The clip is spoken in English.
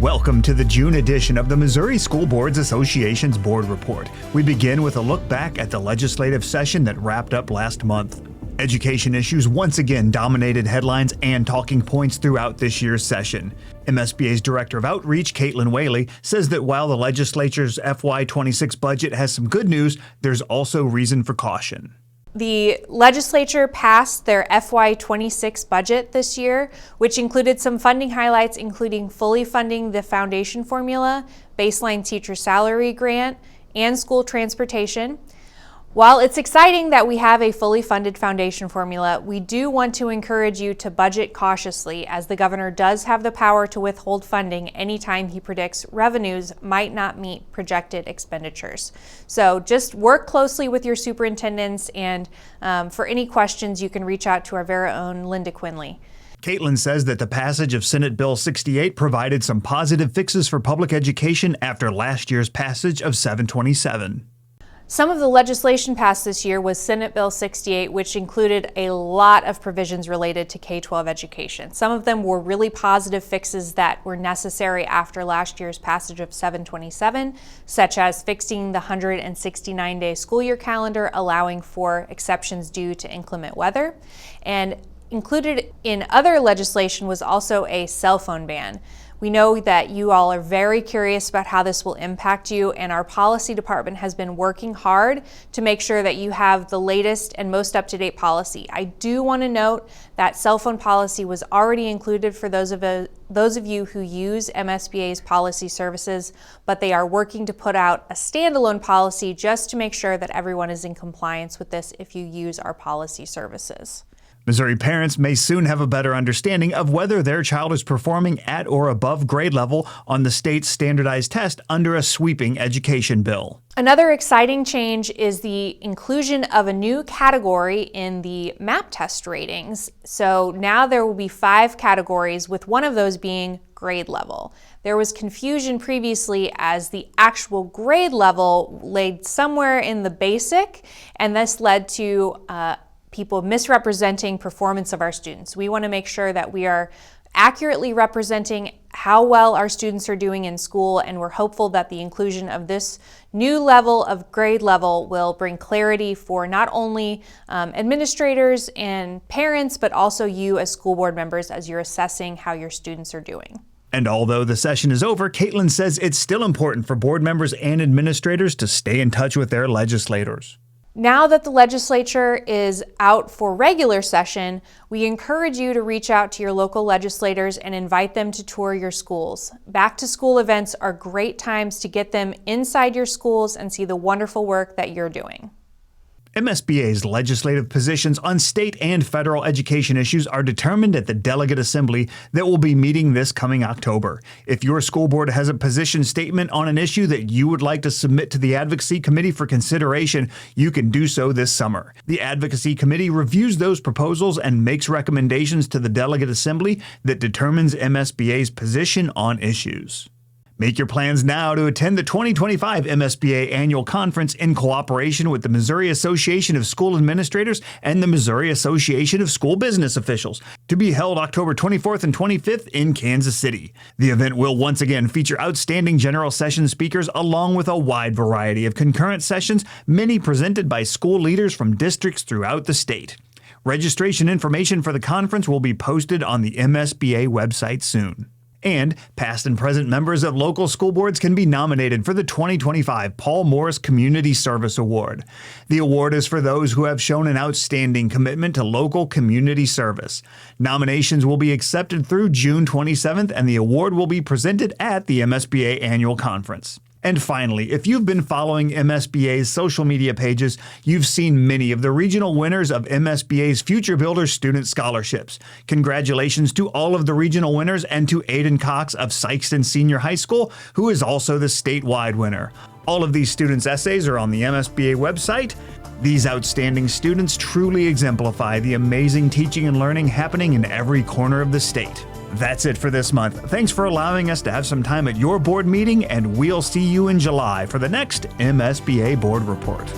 Welcome to the June edition of the Missouri School Boards Association's Board Report. We begin with a look back at the legislative session that wrapped up last month. Education issues once again dominated headlines and talking points throughout this year's session. MSBA's Director of Outreach, Caitlin Whaley, says that while the legislature's FY26 budget has some good news, there's also reason for caution. The legislature passed their FY26 budget this year, which included some funding highlights, including fully funding the foundation formula, baseline teacher salary grant, and school transportation. While it's exciting that we have a fully funded foundation formula, we do want to encourage you to budget cautiously, as the governor does have the power to withhold funding anytime he predicts revenues might not meet projected expenditures. So just work closely with your superintendents, and for any questions, you can reach out to our very own Linda Quinley. Caitlin says that the passage of Senate Bill 68 provided some positive fixes for public education after last year's passage of 727. Some of the legislation passed this year was Senate Bill 68, which included a lot of provisions related to K-12 education. Some of them were really positive fixes that were necessary after last year's passage of 727, such as fixing the 169-day school year calendar, allowing for exceptions due to inclement weather. And included in other legislation was also a cell phone ban. We know that you all are very curious about how this will impact you, and our policy department has been working hard to make sure that you have the latest and most up-to-date policy. I do want to note that cell phone policy was already included for those of you who use MSBA's policy services, but they are working to put out a standalone policy just to make sure that everyone is in compliance with this if you use our policy services. Missouri parents may soon have a better understanding of whether their child is performing at or above grade level on the state's standardized test under a sweeping education bill. Another exciting change is the inclusion of a new category in the MAP test ratings. So now there will be 5 categories, with one of those being grade level. There was confusion previously as the actual grade level laid somewhere in the basic, and this led to people misrepresenting performance of our students. We want to make sure that we are accurately representing how well our students are doing in school, and we're hopeful that the inclusion of this new level of grade level will bring clarity for not only administrators and parents, but also you as school board members as you're assessing how your students are doing. And although the session is over, Caitlin says it's still important for board members and administrators to stay in touch with their legislators. Now that the legislature is out for regular session, we encourage you to reach out to your local legislators and invite them to tour your schools. Back to school events are great times to get them inside your schools and see the wonderful work that you're doing. MSBA's legislative positions on state and federal education issues are determined at the Delegate Assembly that will be meeting this coming October. If your school board has a position statement on an issue that you would like to submit to the Advocacy Committee for consideration, you can do so this summer. The Advocacy Committee reviews those proposals and makes recommendations to the Delegate Assembly that determines MSBA's position on issues. Make your plans now to attend the 2025 MSBA Annual Conference in cooperation with the Missouri Association of School Administrators and the Missouri Association of School Business Officials, to be held October 24th and 25th in Kansas City. The event will once again feature outstanding general session speakers along with a wide variety of concurrent sessions, many presented by school leaders from districts throughout the state. Registration information for the conference will be posted on the MSBA website soon. And past and present members of local school boards can be nominated for the 2025 Paul Morris Community Service Award. The award is for those who have shown an outstanding commitment to local community service. Nominations will be accepted through June 27th, and the award will be presented at the MSBA Annual Conference. And finally, if you've been following MSBA's social media pages, you've seen many of the regional winners of MSBA's Future Builder Student Scholarships. Congratulations to all of the regional winners and to Aiden Cox of Sykeston Senior High School, who is also the statewide winner. All of these students' essays are on the MSBA website. These outstanding students truly exemplify the amazing teaching and learning happening in every corner of the state. That's it for this month. Thanks for allowing us to have some time at your board meeting, and we'll see you in July for the next MSBA Board Report.